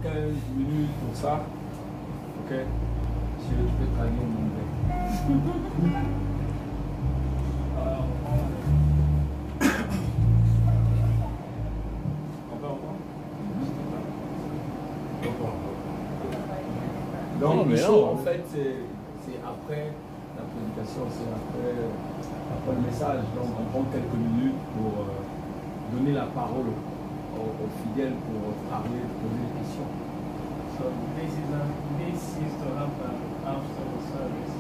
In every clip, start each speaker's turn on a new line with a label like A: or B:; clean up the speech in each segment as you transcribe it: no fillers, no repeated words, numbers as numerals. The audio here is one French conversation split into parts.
A: 15 minutes pour ça. Ok. Si tu peux traduire mon anglais. Donc, le show, en fait, c'est après la prédication, c'est après le message. Donc, on prend quelques minutes pour donner la parole aux fidèles pour parler, poser des questions.
B: So this is to happen after the service.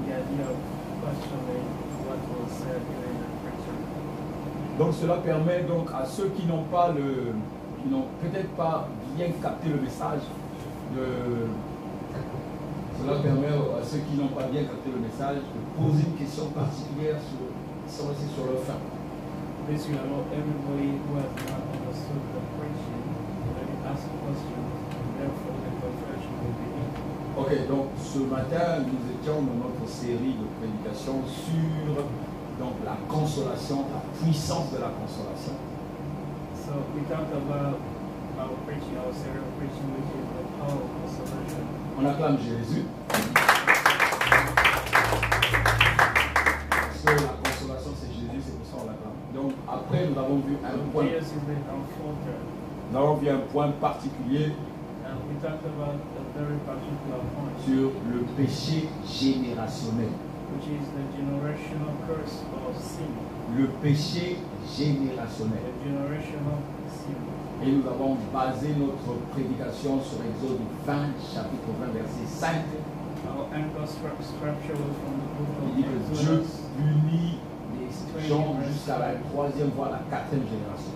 B: The idea of questioning what was said during the preaching.
A: Donc, cela permet donc à ceux qui n'ont peut-être pas bien capté le message Cela permet à ceux qui n'ont pas bien capté le message de poser une question particulière sans rester sur leur faim.
B: This will allow everybody who has not understood the preaching to ask questions, and therefore the confession will be in.
A: Ok, donc ce matin, nous étions dans notre série de prédications sur donc, la consolation, la puissance de la consolation.
B: So we talked about our preaching, our series of preaching, which is the power of consolation.
A: On acclame Jésus. Parce que la consolation c'est Jésus, c'est pour ça qu'on l'acclame. Donc après nous avons vu un point. Nous avons vu un point particulier sur le péché générationnel.
B: Which is the generational curse of sin.
A: Le péché générationnel.
B: The generational sin.
A: Et nous avons basé notre prédication sur Exode 20, chapitre 20, verset 5. Il dit que Dieu punit les gens jusqu'à la troisième voire la quatrième génération.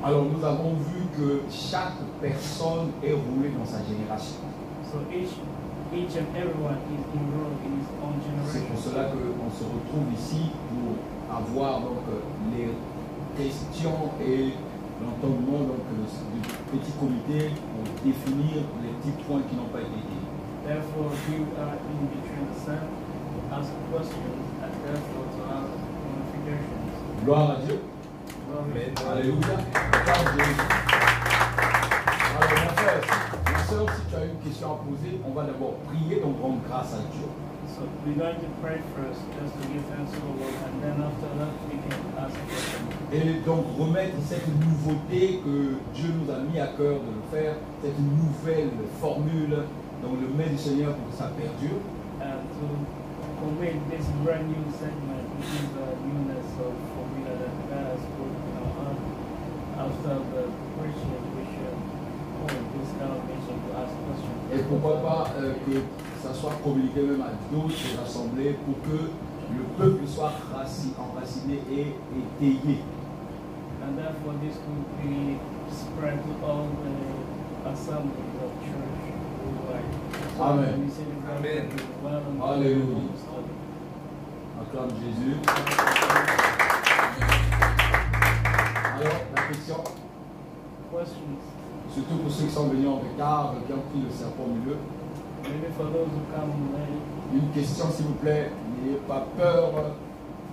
A: Alors nous avons vu que chaque personne est roulée dans sa génération.
B: Each and everyone is enrolled in his own generation.
A: C'est pour cela qu'on se retrouve ici pour avoir donc les questions et l'entendement du petit comité pour définir les petits points qui n'ont pas été dits.
B: Therefore, we are in between the sun to ask questions and therefore to ask clarifications.
A: Gloire à Dieu.
B: Amen.
A: Alléluia. Alors mon frère, ma soeur, si tu as une question à poser, on va d'abord prier, donc rendre grâce à Dieu.
B: So we're going to pray first, just to give thanks to the Lord, and then after that we can ask questions.
A: Et donc remettre cette nouveauté que Dieu nous a mis à cœur de le faire, cette nouvelle formule, donc le main du Seigneur pour que ça perdure.
B: And to commit this brand new segment, which is the newness of formula that God has put in our heart. After the preaching, we should hold this kind of mission to ask questions.
A: Et pourquoi pas que ça soit communiqué même à d'autres assemblées pour que le peuple soit enraciné et étayé.
B: And therefore this could be spread to all the assemblies of church worldwide.
A: Amen.
B: Amen.
A: Alléluia. Acclame Jésus. Alors, la question.
B: Questions.
A: Surtout pour ceux qui sont venus en retard, qui ont pris le serpent au milieu.
B: Maybe for those who come late.
A: Une question s'il vous plaît, n'ayez pas peur.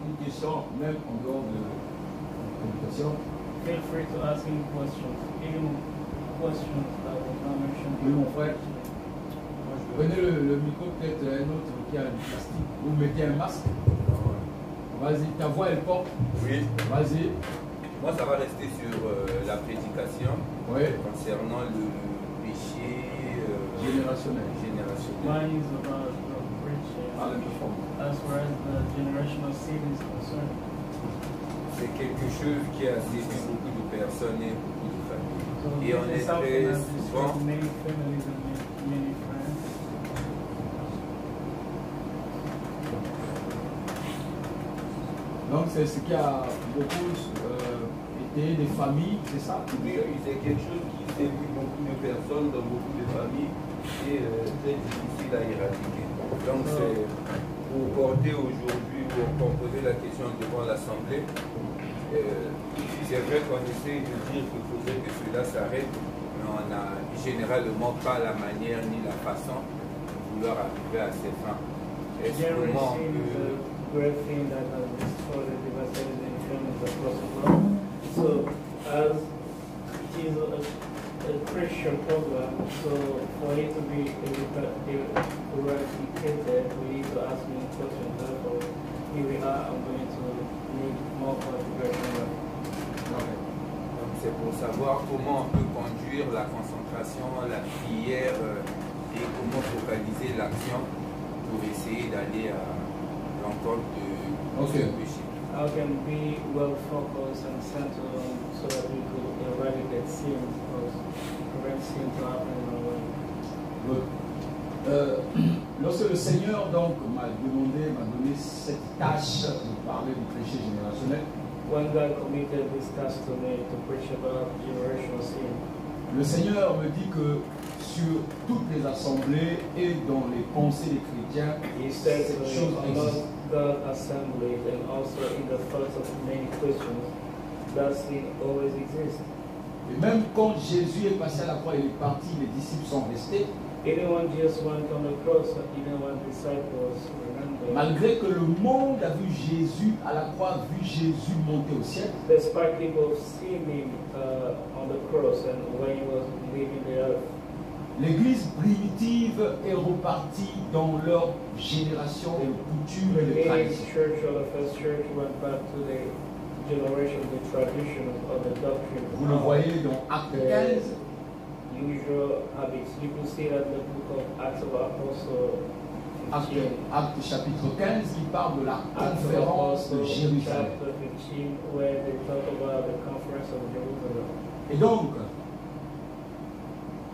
A: Une question même en dehors de la prédication.
B: Feel free to ask any questions. Even questions that will not mention.
A: Oui mon frère. Prenez le micro, peut-être un autre qui a du plastique. Vous mettez un masque. Vas-y, ta voix elle porte.
C: Oui.
A: Vas-y.
C: Moi, ça va rester sur la prédication concernant le péché
A: générationnel.
B: Mine is about the preaching. As far as the generational sin is concerned.
C: C'est quelque chose qui a séduit beaucoup de personnes et beaucoup de familles.
B: So
C: et on est très souvent.
B: Many families and many friends.
A: Donc c'est ce qui a beaucoup été des familles, c'est ça?
C: Oui, c'est quelque chose qui séduit beaucoup de personnes dans beaucoup de familles et très difficile à éradiquer. Donc c'est pour porter aujourd'hui, pour poser la question devant l'Assemblée, c'est vrai qu'on essaie de dire qu'il faudrait que cela s'arrête, mais on n'a généralement pas la manière ni la façon de vouloir arriver à ces fins. Est-ce comment
B: great thing that has destroyed the devastated families across the world. So, as it is a Christian program, so for it to be eradicated, we need to ask many questions. Therefore, here we are, I'm going to need more configuration.
C: Donc c'est pour savoir comment on peut conduire la concentration, la prière et comment focaliser l'action pour essayer d'aller à l'encontre de ce péché.
B: How can be well focused and centered on so that we could eradicate sin or prevent sin to happen in our way?
A: Lorsque le Seigneur donc m'a donné cette tâche de parler du péché générationnel,
B: When God committed this task to me to preach about generational sin,
A: le Seigneur me dit que sur toutes les assemblées et dans les pensées des chrétiens,
B: He said
A: cette
B: to
A: chose
B: me,
A: existe.
B: among the assemblies and also in the thoughts of many Christians, that sin always exists.
A: Et même quand Jésus est passé à la croix, il est parti, les disciples sont restés.
B: Even when Jesus went on the cross, even when disciples remember,
A: Malgré que le monde a vu Jésus à la croix, vu Jésus monter au ciel,
B: despite people seeing him on the cross and when he was leaving the earth,
A: l'église primitive est repartie dans leur génération de coutumes et
B: the
A: de
B: main
A: traditions.
B: church or the first church went back to the generation, the tradition of the doctrine.
A: Vous le voyez dans Actes 15,
B: Usual habits. You can see that in the book of Acts of Apostles.
A: Actes chapitre 15, qui parle de la
B: Acts of
A: conférence de
B: Apostles,
A: Jérusalem.
B: chapter 15, where they talk about the conference of Jerusalem.
A: Et donc,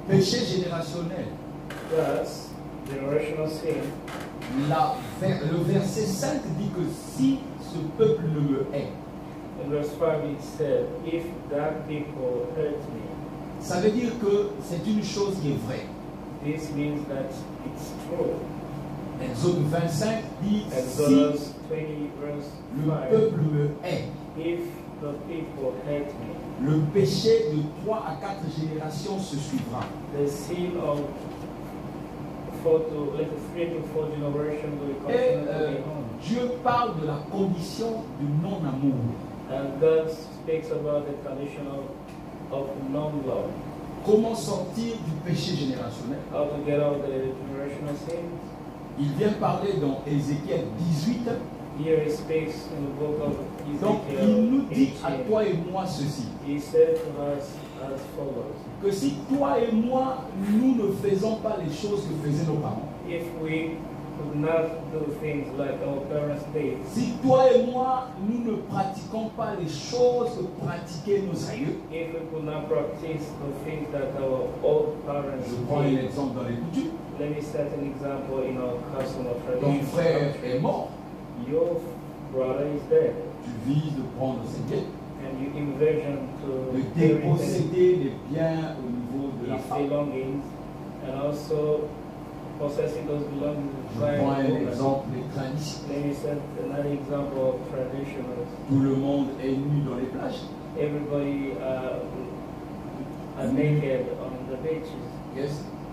A: péché générationnel,
B: Thus, generational sin,
A: le verset 5 dit que si ce peuple ne me hait,
B: in verse 5 it said, if that people hurt me,
A: ça veut dire que c'est une chose qui est vraie.
B: this means that it's true.
A: Exode 25 dit si
B: Exodus 20 verse
A: le
B: 5,
A: peuple me hait,
B: if the people hate me,
A: le péché de 3 à 4 générations se suivra.
B: the sin of 3 to 4 generations will
A: Et
B: continue to be on.
A: Dieu parle de la condition du non-amour.
B: And God speaks about the condition of non-love.
A: Comment sortir du péché générationnel?
B: How to get out the generational sins.
A: Il vient parler dans Ézéchiel 18.
B: Here he speaks in the book of
A: Donc il nous dit à
B: 18.
A: toi et moi ceci,
B: He said to us as follows.
A: que si toi et moi, nous ne faisons pas les choses que faisaient nos parents,
B: If we could not do things like our parents did,
A: si toi et moi, nous ne pratiquons pas les choses que pratiquaient nos aïeux,
B: if we could not practice the things that our old parents
A: je prends un
B: did,
A: exemple dans les coutumes,
B: let me set an example in our custom of
A: ton
B: tradition.
A: frère est mort,
B: Your brother is dead,
A: tu vises de prendre ses biens,
B: and you envision
A: de
B: to inherit
A: déposséder les biens au niveau de la
B: his
A: femme.
B: belongings, and also possessing those belongings.
A: Je prends un exemple des traditions.
B: Let me set another example of traditionals.
A: Tout le monde est nu dans les plages.
B: Everybody are naked on the beaches.
A: Yes.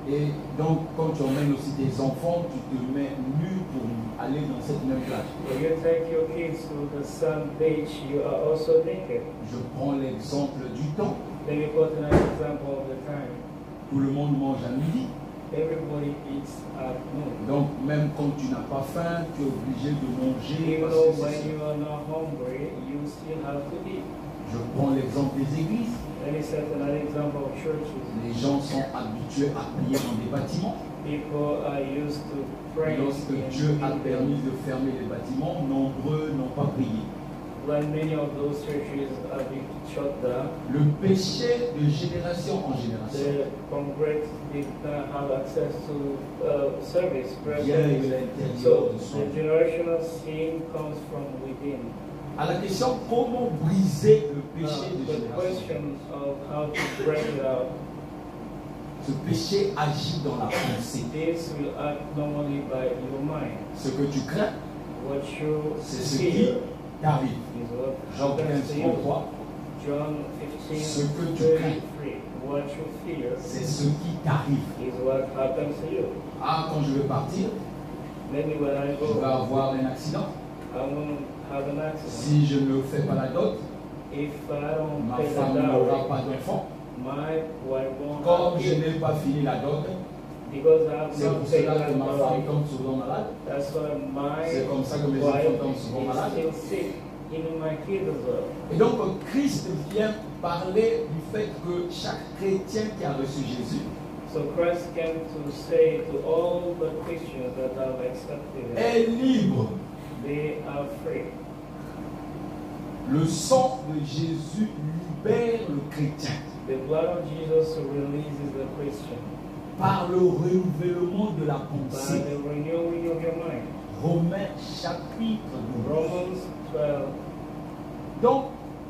A: Et donc, quand tu emmènes aussi tes enfants, tu te mets nu pour aller dans cette même plage.
B: When you take your kids to the sun beach, you are also naked.
A: Je prends l'exemple du temps.
B: Let me put another example of the time.
A: Tout le monde mange à midi.
B: Everybody eats at noon.
A: Donc, même quand tu n'as pas faim, tu es obligé de manger.
B: Even
A: Parce
B: though
A: que
B: when
A: c'est-
B: you are not hungry, you still have to eat.
A: Je prends l'exemple des églises.
B: Let me set another example of churches.
A: Les gens sont habitués à prier dans des bâtiments.
B: People are used to praying
A: Lorsque
B: in
A: Dieu a permis
B: buildings.
A: de fermer les bâtiments, nombreux n'ont pas prié.
B: When many of those churches are being shut down,
A: Le péché de génération en génération
B: the congress did not have access to service. prayer
A: vient de
B: service.
A: l'intérieur
B: So
A: de
B: the
A: son.
B: generational sin comes from within.
A: À la question comment briser le péché de
B: The
A: génération,
B: question of how to break it out,
A: ce péché agit dans la pensée.
B: this will act normally by your mind.
A: Ce que tu crains,
B: What you
A: c'est ce qui
B: fear
A: t'arrive.
B: is what
A: Jean
B: happens
A: 15,
B: to you.
A: 33,
B: John
A: Ce
B: 15,
A: que tu
B: 33. What you fear
A: c'est ce qui t'arrive.
B: is what happens to you.
A: Ah, quand je vais partir,
B: Maybe when I
A: je vais
B: go,
A: avoir un accident.
B: I won't have an accident.
A: Si je ne fais pas la dot,
B: if I don't
A: ma
B: pay the
A: femme n'aura pas
B: dowry,
A: d'enfant.
B: my wife won't
A: Comme
B: have
A: je
B: kids.
A: n'ai pas fini la dot,
B: Because I have
A: c'est pour
B: not paid
A: cela que
B: the
A: ma femme
B: dowry.
A: tombe souvent malade.
B: That's why my
A: C'est comme ça que mes
B: wife
A: enfants tombent souvent
B: is
A: malades.
B: still sick. Even my kids as well.
A: Et donc Christ vient parler du fait que chaque chrétien qui a reçu Jésus
B: So Christ came to say to all the Christians that have accepted Him,
A: est libre.
B: they are free.
A: Le sang de Jésus libère le chrétien
B: The blood of Jesus releases the Christian
A: par le renouvellement de la
B: by
A: pensée.
B: the renewing of your mind.
A: Romains chapitre 12.
B: Romans 12.
A: Donc,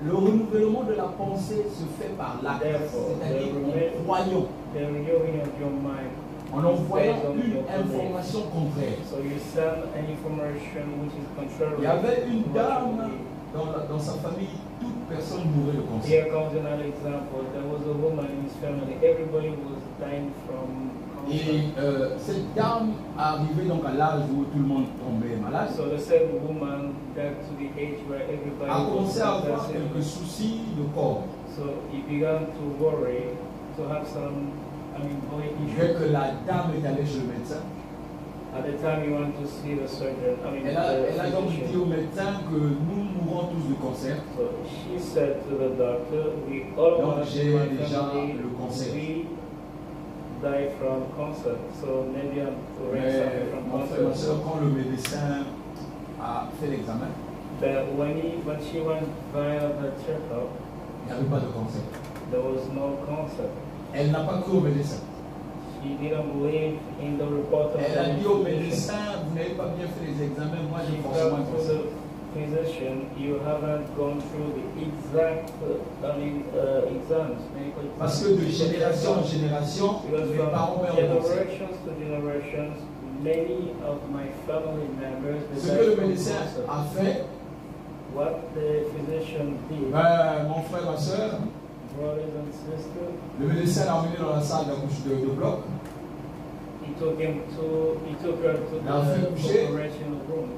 A: le renouvellement de la pensée se fait par l'acte, c'est-à-dire en croyant,
B: The renewing of your mind.
A: en envoyant
B: based on
A: une
B: your belief.
A: information contraire.
B: So you send an information which is contrary.
A: Il y avait une
B: to what you
A: dame
B: believe.
A: dans sa famille, toute personne mourait de cancer.
B: Here comes another example. There was a woman in his family. Everybody was dying from cancer.
A: Et cette dame arrivait donc à l'âge où tout le monde tombait malade,
B: So the same woman got to the age where everybody
A: a
B: was
A: commencé à avoir
B: cancer.
A: quelques soucis de corps.
B: So he began to worry, to have some, body
A: Dès
B: issues.
A: que la dame est allée chez le médecin,
B: At the time he went to see the surgeon,
A: elle a donc dit
B: physician.
A: au médecin que nous mourons tous de cancer.
B: So she said to the doctor, we all
A: Donc,
B: of us
A: j'ai
B: in my
A: déjà
B: family,
A: le cancer.
B: we die from cancer. So maybe I'm
A: Mais
B: suffering from
A: mon frère, ma
B: cancer.
A: soeur, quand le médecin a fait l'examen,
B: But when she went via the checkup,
A: il n'y avait pas de cancer.
B: there was no cancer.
A: Elle n'a pas cru au médecin.
B: She didn't believe in the report of
A: Elle a dit
B: the
A: au
B: physician.
A: médecin, vous n'avez pas bien fait les examens, moi j'ai
B: She
A: forcément un
B: felt to
A: cancer.
B: the physician, you haven't gone through the exact exams. medical
A: Parce
B: exams.
A: que de génération en génération,
B: Because
A: mes
B: from
A: parents meurent de cancer.
B: generations to generations, many of my family members
A: Ce
B: they
A: que le
B: died from
A: médecin
B: cancer.
A: a fait,
B: What the physician did,
A: mon frère, ma soeur,
B: brothers and sisters,
A: le médecin l'a emmené dans la salle d'accouchement de bloc.
B: he took her to
A: Il a fait coucher.
B: the operation room.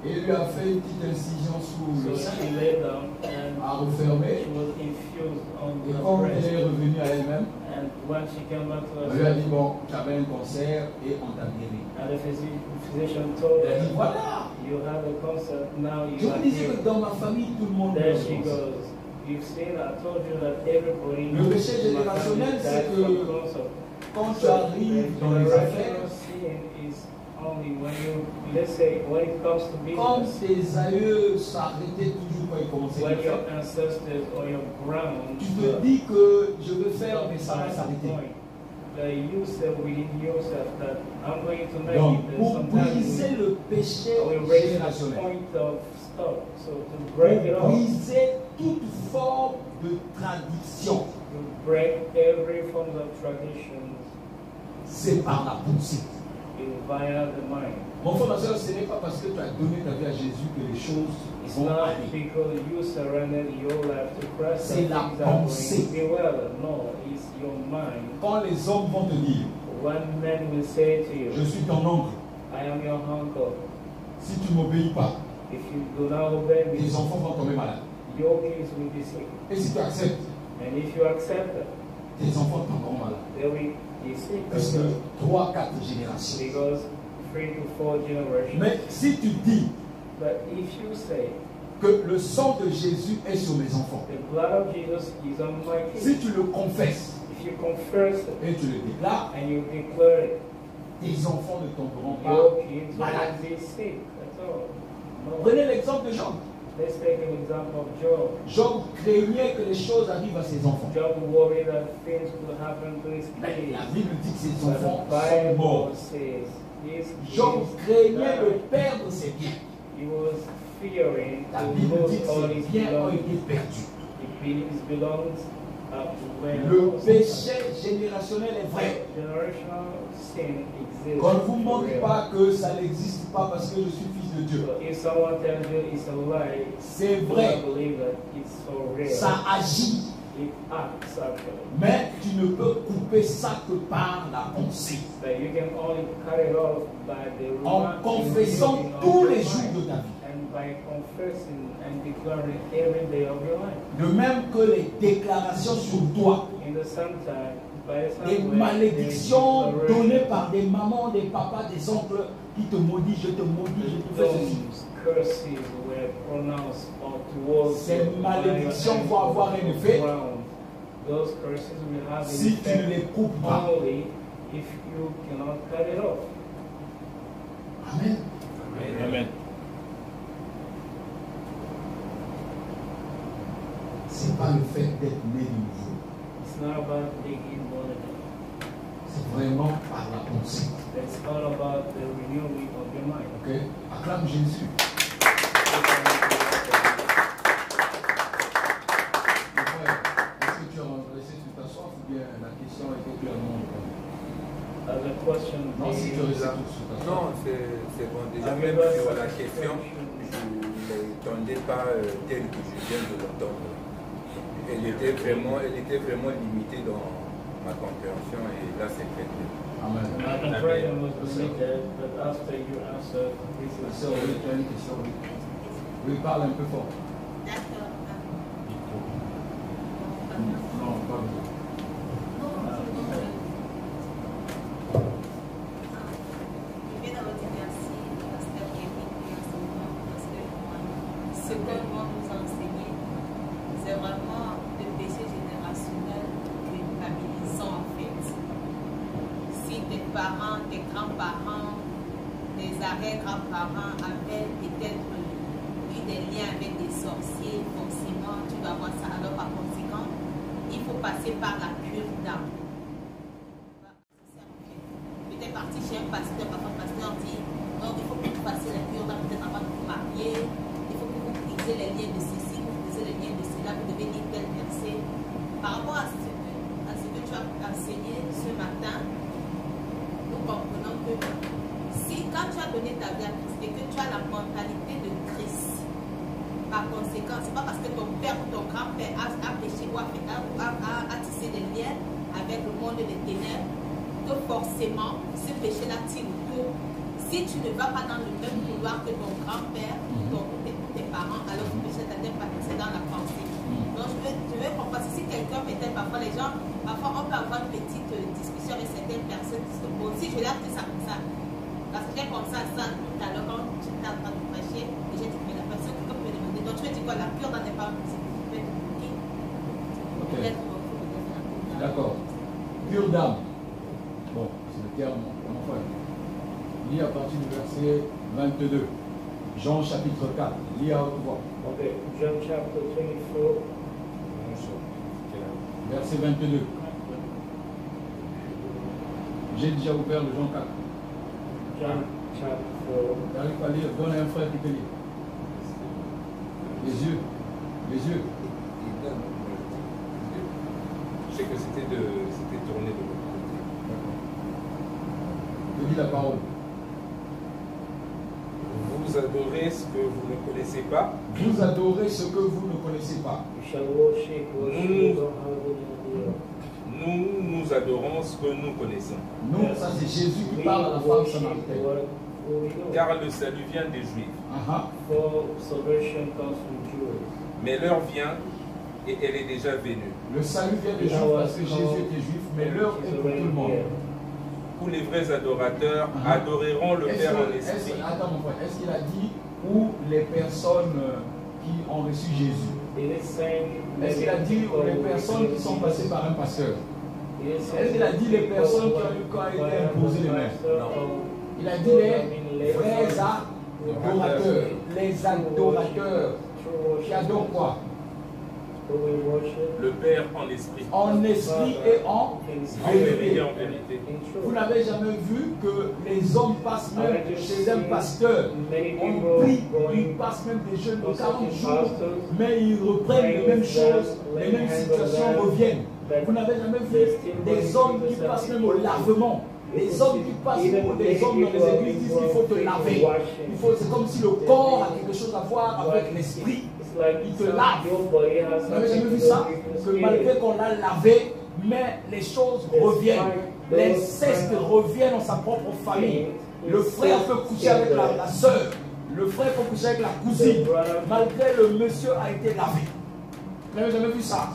A: Et il lui a fait une petite incision sous le
B: So
A: sein,
B: she lay down and
A: a refermé.
B: she was infused on
A: Et
B: the
A: quand elle
B: breast.
A: est revenue à elle-même,
B: And when she came back to
A: on lui a dit,
B: herself,
A: bon, tu avais un cancer et on t'a guéri.
B: and the physician told
A: Elle a dit,
B: her,
A: voilà.
B: you had a cancer, now you
A: Je vous
B: are
A: disais que
B: healed.
A: dans ma famille, tout le monde
B: There
A: meurt de
B: she
A: cancer.
B: goes. You've seen, I told you that everybody
A: Le péché
B: in my
A: générationnel,
B: family
A: c'est
B: died
A: que
B: from cancer.
A: quand tu
B: So,
A: arrives
B: the
A: dans les affaires,
B: generational sin is only when you, let's say, when it comes to
A: comme
B: business,
A: tes aïeux s'arrêtaient toujours quand ils commençaient à
B: when
A: le
B: your
A: faire,
B: ancestors or your ground
A: tu te dis que je veux faire, mais ça va s'arrêter.
B: You say within yourself that I'm going to make
A: Donc,
B: it
A: pour
B: sometime
A: briser le péché
B: I will raise the
A: générationnel,
B: point of stop. So to break it
A: pour
B: off,
A: briser toute forme de tradition,
B: to break every form of traditions
A: c'est par la pensée.
B: is via the mind.
A: Mon frère, ma soeur, ce n'est pas parce que tu as donné ta vie à Jésus que les choses
B: It's
A: vont
B: not
A: aller.
B: because you surrendered your life to Christ
A: C'est
B: that
A: la
B: things are going
A: pensée.
B: to be well. No, it's your mind.
A: Quand les hommes vont te dire,
B: One man will say to
A: je
B: you,
A: suis ton oncle,
B: I am your uncle.
A: si tu ne m'obéis pas,
B: If you do not obey me,
A: tes enfants vont tomber malades.
B: your kids will be sick.
A: Et si tu acceptes,
B: And if you accept it,
A: tes enfants tomberont malades.
B: they will be sick
A: Parce
B: as well.
A: que 3-4 générations.
B: Because 3 to 4 generations.
A: Mais si tu dis
B: But if you say,
A: que le sang de Jésus est sur mes enfants,
B: the blood of Jesus is on my
A: si
B: kids,
A: tu le confesses
B: if you confess it
A: et tu le déclares,
B: and you declare it,
A: tes enfants ne tomberont pas
B: your kids
A: malades.
B: will be sick at all. No.
A: Prenez l'exemple de Job.
B: Let's take an example of Job.
A: Job craignait que les choses arrivent à ses enfants.
B: Job worried that things could happen to his
A: Mais
B: kids.
A: la Bible dit que ses
B: But
A: enfants
B: the
A: sont morts.
B: Bible says his
A: Job
B: kids
A: craignait de
B: died.
A: perdre ses biens.
B: He was fearing
A: La
B: to
A: Bible dit
B: lose
A: que
B: all
A: ses
B: his
A: biens ont
B: belongings.
A: été perdus.
B: His belongs
A: Le péché générationnel est vrai.
B: Generational sin exists.
A: Qu'on ne vous montre
B: for real.
A: pas que ça n'existe pas parce que je suis fils de Dieu.
B: So if someone tells you it's a lie,
A: C'est
B: you
A: vrai.
B: don't believe that it's so real.
A: Ça agit.
B: It acts actually.
A: Mais tu ne peux couper ça que par la pensée.
B: But you can only cut it off by the
A: En confessant tous les jours de ta vie.
B: and by confessing and declaring every day of your life.
A: De même que les déclarations sur toi,
B: In the same time, by the
A: des
B: same way,
A: malédictions
B: the
A: données par des mamans, des papas, des oncles qui te maudissent, je te maudis, je te fais ceci.
B: those curses were pronounced towards
A: Ces
B: you
A: malédictions
B: by
A: vont avoir un effet
B: around. Those curses will have
A: si
B: an
A: tu ne les
B: effect
A: coupes pas.
B: only if you cannot cut it off.
A: Amen.
D: Amen.
A: C'est pas le fait d'être né de nouveau.
B: It's not about being born again.
A: C'est vraiment par la pensée.
B: It's all about the renewing of your mind.
A: Ok? Acclame Jésus. Est-ce que tu as redressé sur ta soif ou bien la question était clairement répondue?
B: As a question,
A: Non, si tu restes sur ta soif.
C: Non, c'est bon. Déjà, même sur la question, je ne l'entendais pas telle que je viens de l'entendre. Elle était vraiment limitée dans ma compréhension et là, c'est fait.
A: Amen.
B: my compression was limited, but after you answered, this
A: La
B: is
A: sœur, oui, tu as une question. Oui, parle un peu fort.
E: D'accord.
A: Non, pas bien.
E: Je vais dans votre merci, pasteur Kevin, parce que ce que moi nous a enseigné, c'est vraiment le péché générationnel culpabilisant en fait. Si tes parents, tes grands-parents, tes arrière-grands-parents avaient peut-être eu des liens avec des sorciers, forcément tu vas voir ça. Alors par conséquent, il faut passer par la cure d'âme. Peut-être parti chez un pasteur, parfois le pasteur dit non, il faut que vous fassiez la cure d'âme peut-être avant de vous marier, il faut que vous brisez les liens de ceci, vous brisez les liens de cela, vous devez lire tel verset. Par rapport à ce que tu as enseigné ce matin, nous comprenons que si quand tu as donné ta vie à Christ et que tu as la mentalité de Christ, par conséquent, c'est pas parce que ton père ou ton grand-père a péché ou a tissé des liens avec le monde des ténèbres que forcément ce péché-là tire autour. Si tu ne vas pas dans le même couloir que ton grand-père ou tes parents, alors le péché t'atteint pas, c'est dans la pensée. Donc je veux comprendre, si quelqu'un peut-être parfois les gens, parfois on peut avoir une petite discussion avec certaines personnes qui disent bon, si je l'ai appris ça comme ça, parce que j'ai comme ça tout à l'heure quand tu étais en train de prêcher, et j'ai dit mais la personne qui peut me demander, donc tu me dis quoi, la cure dans n'est pas possible, tu peux être bloqué. Peut-être
A: D'accord. Cure d'âme. Bon, c'est le terme enfin. Lis à partir du verset 22. Jean chapitre 4. Lis à haute voix.
B: okay. John chapter 24.
A: Verset 22. J'ai déjà ouvert le Jean 4.
B: John chapter 4.
A: N'arrive pas à lire, donne à un frère qui peut lire. Les yeux. Les yeux.
D: Je sais que c'était tourné de l'autre côté.
A: Je dis la parole.
D: Vous adorez ce que vous ne connaissez pas.
A: Vous adorez ce que vous ne connaissez pas.
B: You shall worship you don't have any idea.
D: Nous adorons ce que nous connaissons.
A: Nous, ça c'est Jésus qui
B: We
A: parle à la femme
B: worship
A: samaritaine.
B: what we know.
D: Car le salut vient des Juifs.
B: For salvation comes from Jews.
D: Mais l'heure vient et elle est déjà venue.
A: Le salut vient des Juifs parce que Jésus était juif, mais l'heure est pour tout le monde.
D: Où les vrais adorateurs adoreront le Père en esprit.
A: Attends mon frère, est-ce qu'il a dit où les personnes qui ont reçu Jésus? Est-ce qu'il a dit les personnes qui sont passées par un pasteur? Est-ce qu'il a dit les personnes qui ont été imposées les mains? Non. Il a dit les vrais adorateurs. Les adorateurs qui adorent quoi?
D: Le Père en esprit.
A: En esprit et en vérité.
D: En vérité.
A: Vous n'avez jamais vu que les hommes passent même chez un pasteur. On prie, ils passent même des jeûnes de 40 jours, mais ils reprennent les mêmes choses, les mêmes situations reviennent. Vous n'avez jamais vu des hommes qui passent même au lavement. Les hommes qui passent, des hommes dans les églises disent qu'il faut te laver. C'est comme si le corps a quelque chose à voir avec l'esprit. il te lave. Vous n'avez jamais vu ça? Que malgré qu'on l'a lavé, mais les choses reviennent. L'inceste revient dans sa propre famille. Le frère peut coucher avec la soeur. Le frère peut coucher avec la cousine. Malgré le monsieur a été lavé. Vous n'avez jamais vu ça?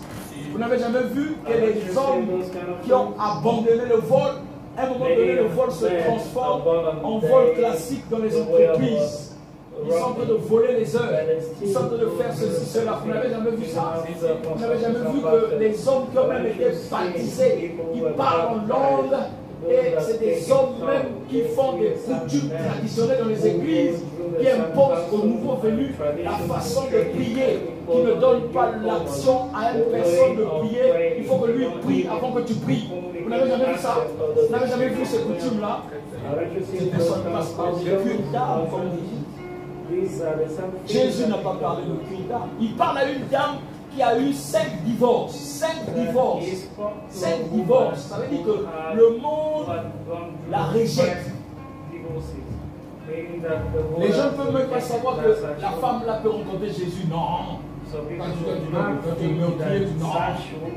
A: Vous n'avez jamais vu que les hommes qui ont abandonné le vol, à un moment donné, le vol se transforme en vol classique dans les entreprises. Ils sont en train de voler les heures. Ils sont en train de faire ceci, cela. Vous n'avez jamais vu ça? Vous n'avez jamais vu que les hommes qui ont même été baptisés, qui parlent en langue, et c'est des hommes même qui font des coutumes traditionnelles dans les églises, qui imposent aux nouveaux venus la façon de prier, qui ne donne pas l'action à une personne de prier. Il faut que lui prie avant que tu pries. Vous n'avez jamais vu ça? Vous n'avez jamais vu ces coutumes-là? Ces personnes passent par des cures d'âme, comme on dit. Jésus n'a pas parlé de cure d'âme. Il parle à une dame qui a eu 5 divorces. 5 divorces. 5 divorces. Ça veut dire que le monde la rejette. Les gens ne peuvent même pas savoir que la femme là peut rencontrer Jésus. Non. Quand tu es meurtrier, tu non.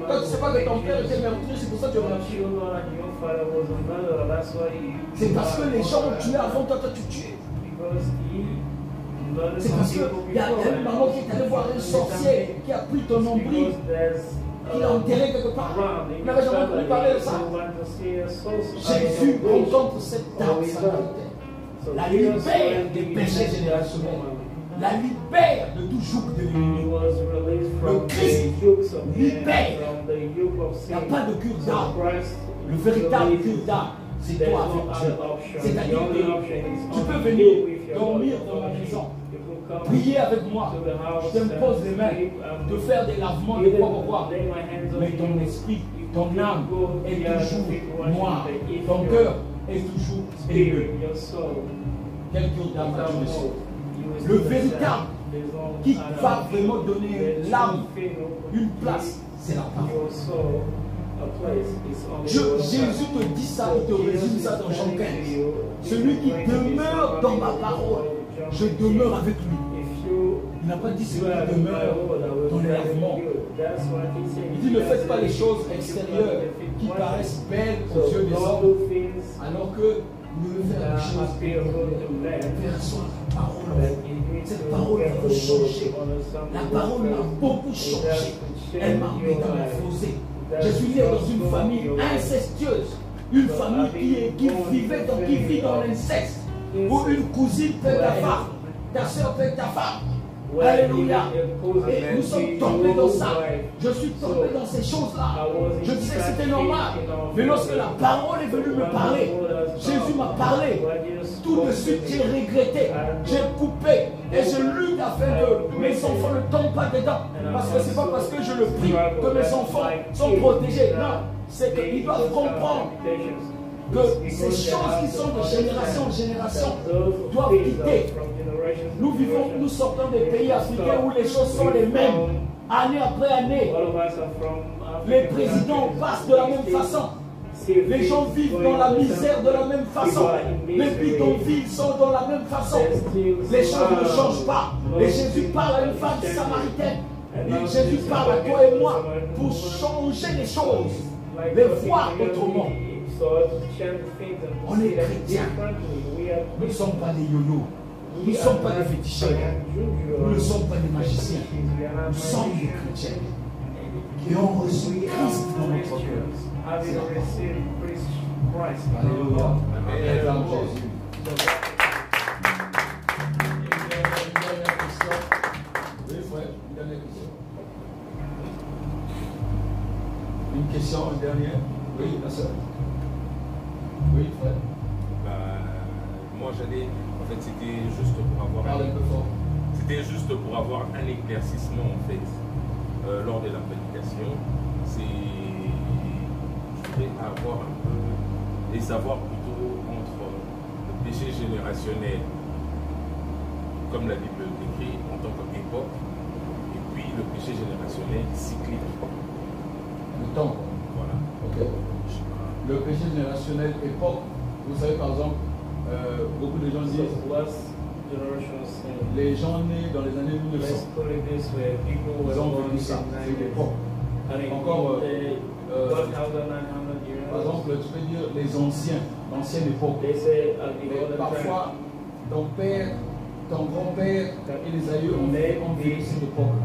A: Quand tu ne sais pas que ton père était meurtrier, c'est pour ça que tu es meurtrier. C'est parce que les gens ont tué avant toi, tu tues. C'est parce qu'il y a une maman qui est allée voir un sorcier qui a pris ton nombril, qui l'a enterré quelque part. Vous n'avez jamais entendu parler de ça? Jésus rencontre cette dame samaritaine, la libère des péchés générationnels, la libère de tout joug de l'ennemi. Le Christ libère. Il n'y a pas de cure d'âme. Le véritable cure d'âme, c'est toi avec Dieu. C'est-à-dire que tu peux venir dormir dans ma maison, prier avec moi, je t'impose les mains, te faire des lavements, de quoi. Mais ton esprit, ton âme est toujours noire, ton cœur est toujours béni. Quel cure d'âme a Dieu reçu? Le véritable qui va vraiment donner l'âme une place, c'est la parole. Jésus te dit ça, il te résume ça dans Jean 15. Celui qui demeure dans ma parole, je demeure avec lui. Il n'a pas dit celui qui demeure dans les lavements. Il dit ne faites pas les choses extérieures qui paraissent belles aux yeux des hommes, alors que vous devez faire les choses personne. Cette parole va vous changer. La parole m'a beaucoup changé. Elle m'a métamorphosé. Je suis né dans une famille incestueuse, une famille qui vit dans l'inceste, où une cousine peut ta femme, ta soeur peut ta femme. Alléluia. Et nous sommes tombés dans ça. Je suis tombé dans ces choses-là. Je disais que c'était normal. Mais lorsque la parole est venue me parler, Jésus m'a parlé. Tout de suite, j'ai regretté. J'ai coupé. Et je lutte afin que mes enfants ne tombent pas dedans. Parce que ce n'est pas parce que je le prie que mes enfants sont protégés. Non. C'est qu'ils doivent comprendre que ces choses qui sont de génération en génération doivent quitter. Nous sortons des pays africains où les choses sont les mêmes, année après année. Les présidents passent de la même façon. Les gens vivent dans la misère de la même façon. Les bidonvilles sont dans la même façon. Les choses ne changent pas. Et Jésus parle à une femme samaritaine. Et Jésus parle à toi et moi pour changer les choses, les voir autrement. On est chrétiens. Nous ne sommes pas des yolos. Nous ne sommes pas des féticheurs. Nous ne sommes pas des magiciens. Nous sommes des chrétiens qui ont reçu Christ dans notre cœur. Alléluia. Amen. Jésus. Oui, frère, une dernière question. Une question, une dernière. Oui, la sœur. Oui, frère.
D: Moi, j'allais. En fait, c'était juste pour avoir. C'était juste pour avoir un éclaircissement, en fait, lors de la prédication. Je voudrais avoir un peu et savoir plutôt entre le péché générationnel, comme la Bible décrit en tant qu'époque, et puis le péché générationnel cyclique.
A: Le temps.
D: Voilà.
A: Ok. Le péché générationnel époque, vous savez par exemple, beaucoup de gens disent
B: generational sin.
A: Les gens nés dans les années
B: Let's
A: 1900,
B: put it this way: people were
A: ils ont
B: born
A: vécu
B: in
A: ça. C'est
B: 90s.
A: l'époque.
B: And in
A: Encore,
B: the 1900 years,
A: Par exemple, tu peux dire les anciens, l'ancienne époque.
B: they say at the
A: Mais
B: older
A: parfois,
B: time,
A: ton père, ton grand-père et les aïeux ont vécu cette époque.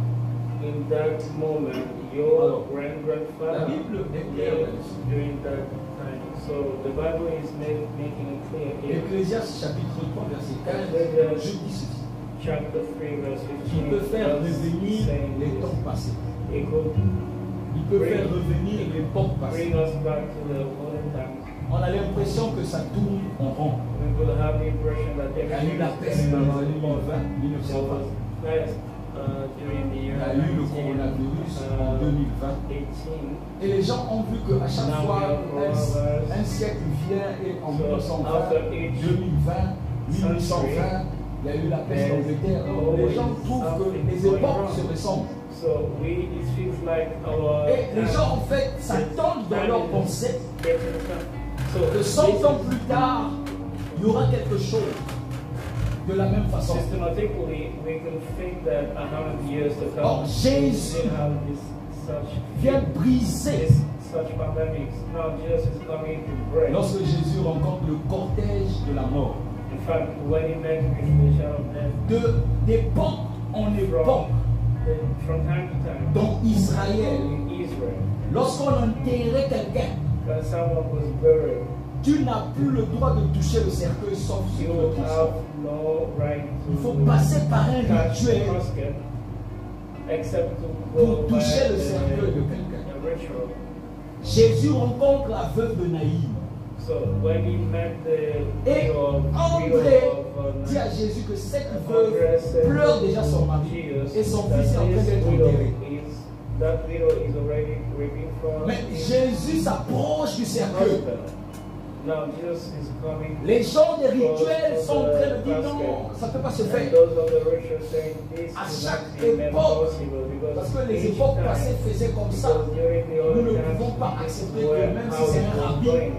B: in that moment, your
A: Alors, La
B: great-grandfather
A: Bible est claire
B: lived
A: là-dessus.
B: during that time. So the Bible is making it clear here.
A: Ecclésiaste chapitre 3, verset 15, je dis ceci.
B: Chapter 3, verse
A: Qui
B: 15.
A: peut faire
B: does
A: revenir
B: say
A: les
B: this.
A: temps passés.
B: It could
A: Il peut faire revenir l'époque passée.
B: bring us back to the olden times.
A: On a l'impression que ça tourne en rond.
B: We will have the impression that
A: Il y a eu
B: everything
A: la
B: is
A: peste
B: turning
A: dans les
B: around
A: années
B: the world.
A: 2020,
B: There was
A: 1920.
B: pest during the
A: Il
B: year
A: y a eu le coronavirus en 2020.
B: 18.
A: Et les gens ont vu qu'à chaque
B: Now
A: fois,
B: we have coronavirus.
A: un siècle vient et en
B: So,
A: 1920,
B: after each
A: 2020, 1820, il y a eu la peste d'Angleterre. Donc, les gens trouvent que les époques se ressemblent.
B: So it feels like our
A: Et les gens, en fait, s'attendent dans leur pensée que 100 ans plus tard, il y aura quelque chose de la même façon.
B: Systematically, we can think that 100 years to come,
A: Or, Jésus
B: we have this
A: vient briser.
B: such pandemics. Now Jesus is coming to break.
A: Lorsque Jésus rencontre le cortège de la mort,
B: In fact, when he met with the shadow of death,
A: d'époque en époque,
B: from time to time,
A: dans Israël,
B: in Israel,
A: lorsqu'on enterrait quelqu'un,
B: when someone was buried,
A: tu n'as plus le droit de toucher le cercueil sauf si tu
B: you
A: le transformes.
B: have no right
A: Il faut
B: to
A: passer par un
B: touch the
A: rituel
B: casket except to
A: pour
B: go by
A: toucher le cercueil de quelqu'un.
B: the ritual.
A: Jésus rencontre la veuve de Naïm.
B: So when he met the
A: Et
B: widow
A: André
B: of
A: dit à Jésus que cette
B: André
A: veuve
B: said
A: pleure déjà son mari
B: Jesus,
A: et son
B: that
A: fils est en train
B: this
A: d'être
B: widow
A: enterré.
B: that widow is already weeping for
A: Mais
B: his
A: Jésus s'approche du cercueil.
B: husband. Now Jesus is coming.
A: Les gens des rituels sont en train de dire non, ça ne peut pas se
B: And
A: faire.
B: those of the rituals saying this
A: À
B: is
A: chaque
B: not even
A: époque,
B: possible
A: Parce
B: because
A: que les
B: each
A: époques
B: time,
A: passées faisaient comme ça.
B: because during the
A: Nous
B: old
A: ne
B: times,
A: pouvons pas accepter
B: were
A: que même si
B: how
A: c'est
B: it
A: un
B: was
A: rabbi,
B: going.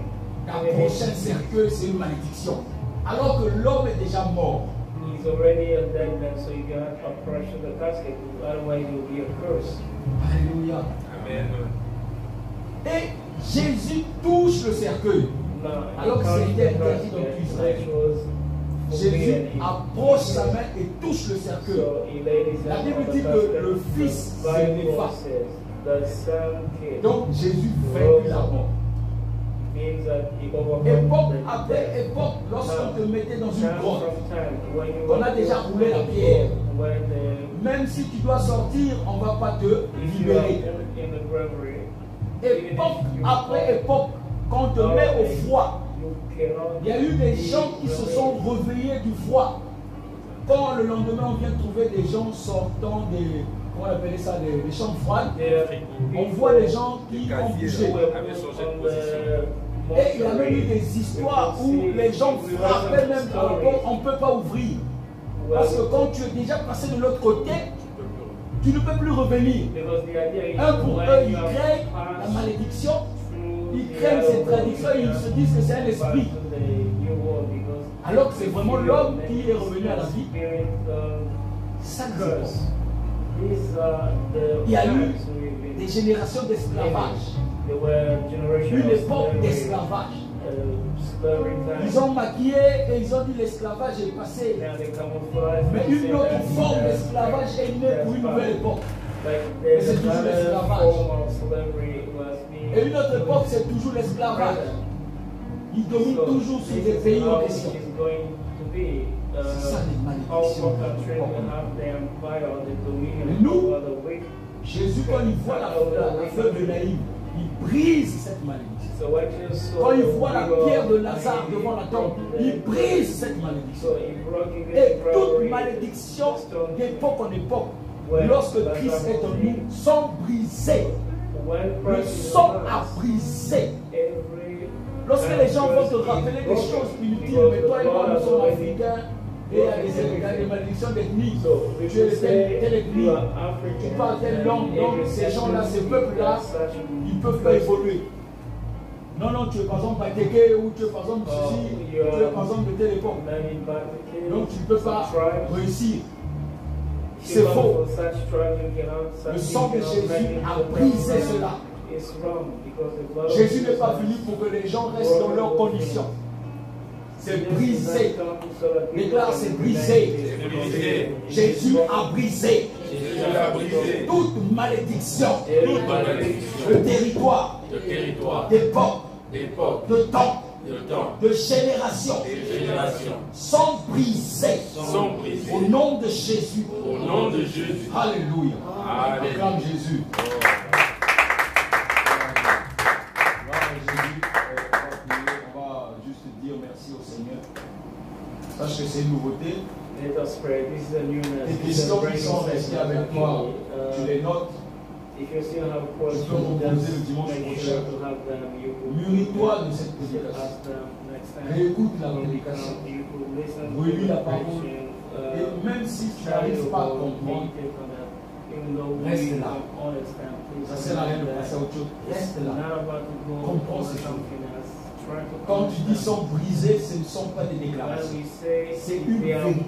A: qu'un prochain cercueil c'est une malédiction. Alors que l'homme est déjà mort.
B: He's already a dead man, so you cannot approach the casket. Otherwise, it will be a curse.
A: Alléluia.
D: Amen.
A: Et Jésus touche le cercueil.
B: Now,
A: Alors que
B: he
A: c'était
B: touched the
A: interdit dans
B: casket,
A: Israël.
B: which was
A: Jésus
B: forbidden in
A: approche sa
B: Israel.
A: main et touche le cercueil.
B: So he laid his
A: La
B: hand
A: Bible
B: on the
A: dit que
B: casket.
A: le Fils
B: The
A: s'est
B: Bible
A: défait.
B: says the Son came.
A: Donc Jésus vaincu la mort.
B: Means that he overcome
A: Époque
B: the
A: après
B: death.
A: époque, lorsqu'on te mettait dans une
B: Time
A: grotte,
B: from time, when you
A: on a
B: were
A: déjà roulé la pierre.
B: when
A: Même si tu dois sortir, on ne va pas te
B: if you are
A: libérer.
B: in the bravery, even
A: Époque
B: if you
A: après
B: fall,
A: époque, quand on te met au froid,
B: you cannot
A: il y a eu des
B: be
A: gens qui se sont réveillés du froid. Quand le lendemain on vient trouver des gens sortant des, comment on appelait ça, des chambres froides, on voit des gens qui ont bougé. Et il y a même eu des histoires où les gens frappaient même à la porte, on ne peut pas ouvrir. Parce que quand tu es déjà passé de l'autre côté, tu ne peux plus revenir. Un pour eux, ils craignent la malédiction, ils craignent cette tradition, ils se disent que c'est un esprit. Alors que c'est vraiment l'homme qui est revenu à la vie. Ça il y a eu des générations d'esclavage, une époque d'esclavage. Ils ont maquillé et ils ont dit l'esclavage est passé. Mais une autre forme d'esclavage est née pour une nouvelle époque. Mais c'est toujours l'esclavage. Et une autre époque, c'est toujours l'esclavage. Ils dominent toujours sur des pays en question. C'est ça les malédictions. Nous, Jésus, quand il voit la veuve de Naïm, il brise cette malédiction. Quand il voit la pierre de Lazare devant la tombe, il brise cette malédiction. Et toute malédiction d'époque en époque, lorsque Christ est en nous, sont brisées. Le sang a brisé. Lorsque les gens vont te rappeler des choses inutiles, mais toi et moi, nous sommes africains, et il y a des malédictions d'ethnie. Tu es telle ethnie, tu parles telle langue, donc ces gens-là, ces peuples-là, ils ne peuvent pas évoluer. Non, non, tu es par exemple Bateke ou tu es par exemple ceci, tu es par exemple de telle époque. Donc tu ne peux pas réussir. C'est faux. Le sang de Jésus a brisé cela. Jésus n'est pas venu pour que les gens restent dans leurs conditions. C'est brisé. Déclare, c'est brisé. Jésus a brisé. Toute malédiction. De territoire. D'époque. De temps. De génération. Sont brisés. Au nom de Jésus. Alléluia. Acclame Jésus. Merci au Seigneur. Sache que c'est une nouveauté. Les questions qui sont restées avec toi, tu les notes. Tu peux reposer le dimanche prochain. Mûris-toi de cette prédication. Réécoute la prédication. Relis la parole. Et même si tu n'arrives pas à comprendre, reste là. Ça ne sert à rien de passer à autre chose. Reste là. Comprends ces choses. Quand tu dis sont brisés, ce ne sont pas des déclarations. C'est une vérité.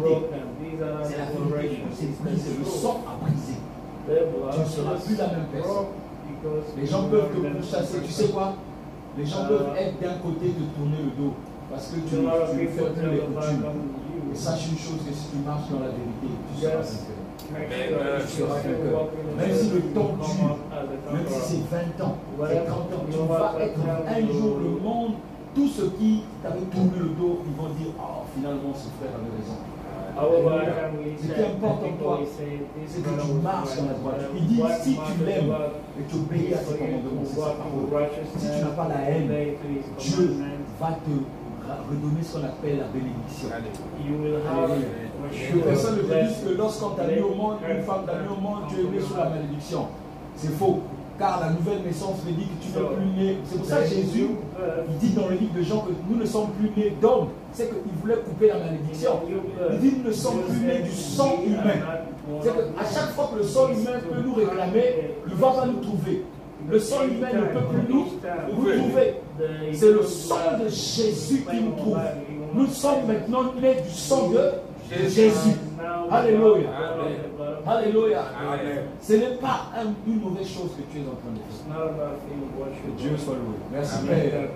A: C'est la vérité. C'est brisé. Le sang a brisé. Tu ne seras plus la même personne. Les gens peuvent te pourchasser. Tu sais quoi? Les gens peuvent être d'un côté te tourner le dos parce que tu fais plus les coutumes. Et sache une chose, que si tu marches dans la vérité, tu seras vainqueur. Même si le temps dure, même si c'est 20 ans, c'est 30 ans, tu vas être un jour le monde. Tous ceux qui t'avaient tourné le dos, ils vont dire, oh, finalement, ce frère avait raison. Ce qui importe en toi, c'est que tu marches dans la droiture. Il dit, si tu l'aimes et tu obéis à ses commandements, c'est sa parole. Si tu n'as pas la haine, Dieu va te redonner ce qu'on appelle la bénédiction. Personne ne te dit que lorsqu'on t'a mis au monde, une femme t'a mis au monde, tu es né sous la malédiction. C'est faux. Car la nouvelle naissance me dit que tu n'es plus né. C'est pour ça que Jésus, il dit dans le livre de Jean que nous ne sommes plus nés d'hommes. C'est qu'il voulait couper la malédiction. Il dit nous ne sommes plus nés du sang humain. C'est qu'à chaque fois que le sang humain peut nous réclamer, il ne va pas nous trouver. Le sang humain ne peut plus nous trouver. C'est le sang de Jésus qui nous trouve. Nous sommes maintenant nés du sang de Jésus. Alléluia. Alléluia. Ce n'est pas une mauvaise chose que tu es en train de faire. Que Dieu soit loué. Merci Père.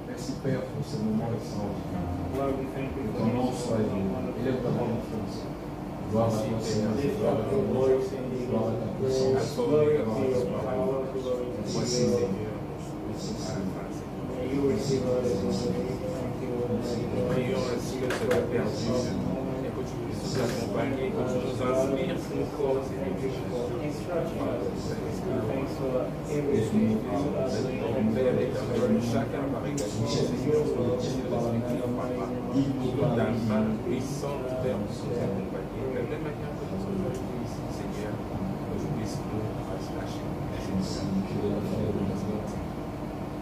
A: Merci Père pour ce moment extraordinaire. Que ton nom soit élevé. Élève ta voix en France. Gloire à toi Seigneur. Gloire à ta puissance. Merci Seigneur.
D: Prions ainsi que cela perdu. Que tu puisses nous accompagner, que tu nous inspires encore, chacun par égalité, ta main puissante, Père, nous accompagner. De la même manière que nous sommes aujourd'hui ici, Seigneur, que tu puisses nous lâcher.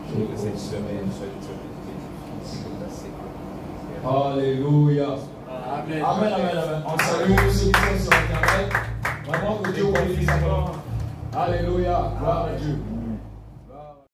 D: Que cette semaine soit une semaine difficile de passer.
A: Alléluia. Amen, amen, amen. On salue ceux qui sont sur Internet. Vraiment que Dieu vous bénisse. Alléluia. Gloire à Dieu.